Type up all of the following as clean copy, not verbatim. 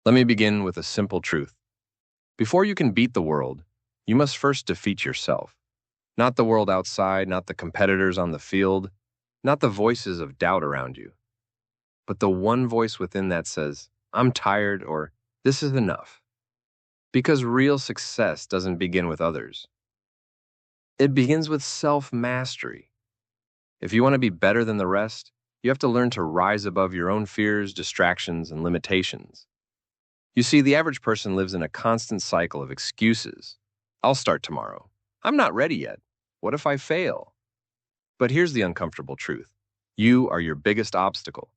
Let me begin with a simple truth. Before you can beat the world, you must first defeat yourself. Not the world outside, not the competitors on the field, not the voices of doubt around you, but the one voice within that says, I'm tired or this is enough. Because real success doesn't begin with others. It begins with self-mastery. If you want to be better than the rest, you have to learn to rise above your own fears, distractions, and limitations. You see, the average person lives in a constant cycle of excuses. I'll start tomorrow. I'm not ready yet. What if I fail? But here's the uncomfortable truth. You are your biggest obstacle.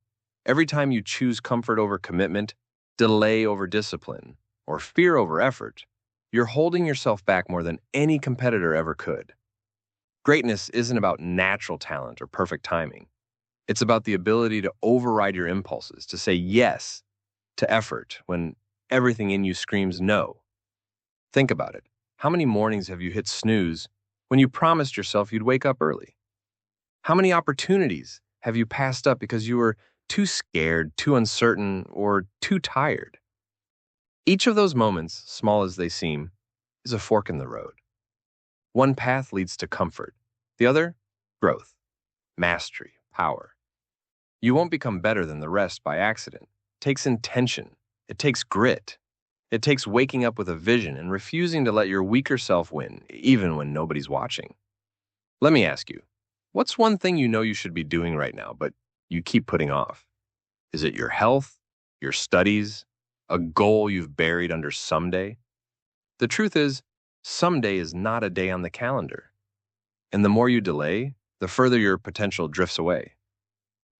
Every time you choose comfort over commitment, delay over discipline, or fear over effort, you're holding yourself back more than any competitor ever could. Greatness isn't about natural talent or perfect timing. It's about the ability to override your impulses, to say yes to effort when everything in you screams no. Think about it. How many mornings have you hit snooze when you promised yourself you'd wake up early? How many opportunities have you passed up because you were too scared, too uncertain, or too tired? Each of those moments, small as they seem, is a fork in the road. One path leads to comfort. The other, growth, mastery, power. You won't become better than the rest by accident. It takes intention. It takes grit. It takes waking up with a vision and refusing to let your weaker self win, even when nobody's watching. Let me ask you, what's one thing you know you should be doing right now, but you keep putting off? Is it your health, your studies, a goal you've buried under someday? The truth is, someday is not a day on the calendar. And the more you delay, the further your potential drifts away.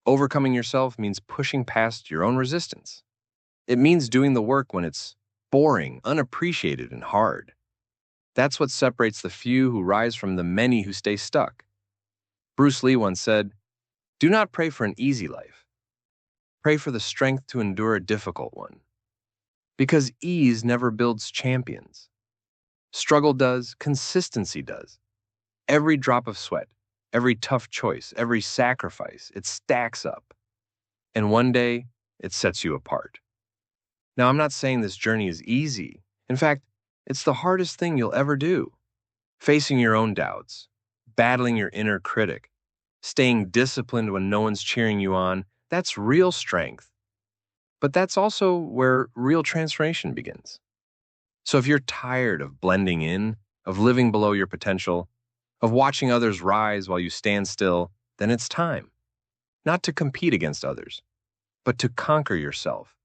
Overcoming yourself means pushing past your own resistance. It means doing the work when it's boring, unappreciated, and hard. That's what separates the few who rise from the many who stay stuck. Bruce Lee once said, "Do not pray for an easy life. Pray for the strength to endure a difficult one." Because ease never builds champions. Struggle does, consistency does. Every drop of sweat, every tough choice, every sacrifice, it stacks up. And one day, it sets you apart. Now, I'm not saying this journey is easy. In fact, it's the hardest thing you'll ever do. Facing your own doubts, battling your inner critic, staying disciplined when no one's cheering you on, that's real strength. But that's also where real transformation begins. So if you're tired of blending in, of living below your potential, of watching others rise while you stand still, then it's time. Not to compete against others, but to conquer yourself.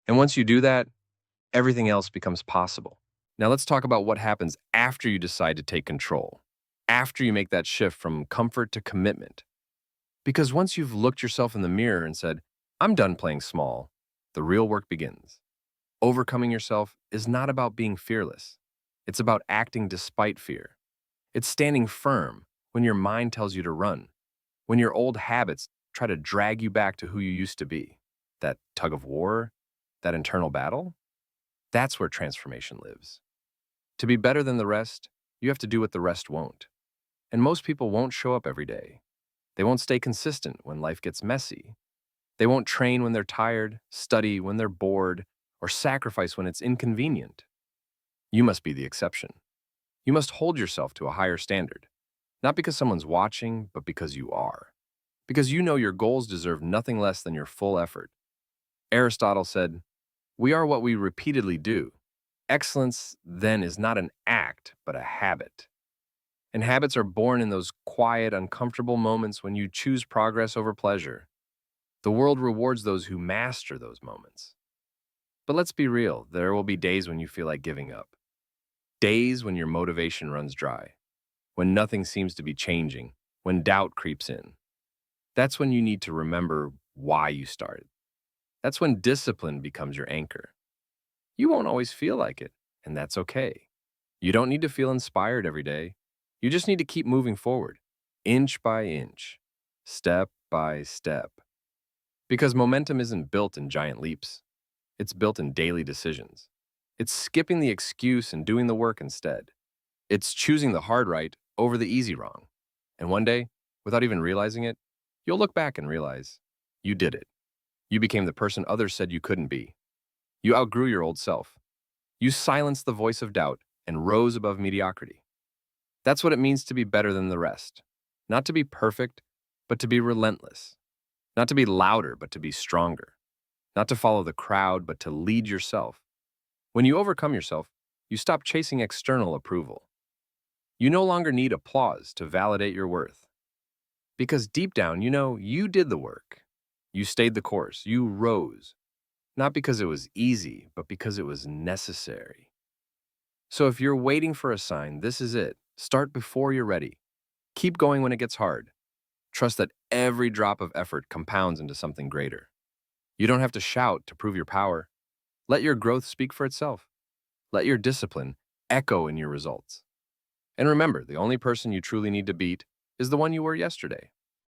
And once you do that, everything else becomes possible. Now let's talk about what happens after you decide to take control, after you make that shift from comfort to commitment. Because once you've looked yourself in the mirror and said, I'm done playing small, the real work begins. Overcoming yourself is not about being fearless. It's about acting despite fear. It's standing firm when your mind tells you to run, when your old habits try to drag you back to who you used to be. That tug of war, that internal battle, that's where transformation lives. To be better than the rest, you have to do what the rest won't. And most people won't show up every day. They won't stay consistent when life gets messy. They won't train when they're tired, study when they're bored, or sacrifice when it's inconvenient. You must be the exception. You must hold yourself to a higher standard, not because someone's watching, but because you are. Because you know your goals deserve nothing less than your full effort. Aristotle said, "We are what we repeatedly do." Excellence, then, is not an act, but a habit. And habits are born in those quiet, uncomfortable moments when you choose progress over pleasure. The world rewards those who master those moments. But let's be real, there will be days when you feel like giving up. Days when your motivation runs dry, when nothing seems to be changing, when doubt creeps in. That's when you need to remember why you started. That's when discipline becomes your anchor. You won't always feel like it, and that's okay. You don't need to feel inspired every day. You just need to keep moving forward, inch by inch, step by step. Because momentum isn't built in giant leaps. It's built in daily decisions. It's skipping the excuse and doing the work instead. It's choosing the hard right over the easy wrong. And one day, without even realizing it, you'll look back and realize you did it. You became the person others said you couldn't be. You outgrew your old self. You silenced the voice of doubt and rose above mediocrity. That's what it means to be better than the rest. Not to be perfect, but to be relentless. Not to be louder, but to be stronger. Not to follow the crowd, but to lead yourself. When you overcome yourself, you stop chasing external approval. You no longer need applause to validate your worth. Because deep down, you know you did the work. You stayed the course. You rose. Not because it was easy, but because it was necessary. So if you're waiting for a sign, this is it. Start before you're ready. Keep going when it gets hard. Trust that every drop of effort compounds into something greater. You don't have to shout to prove your power. Let your growth speak for itself. Let your discipline echo in your results. And remember, the only person you truly need to beat is the one you were yesterday.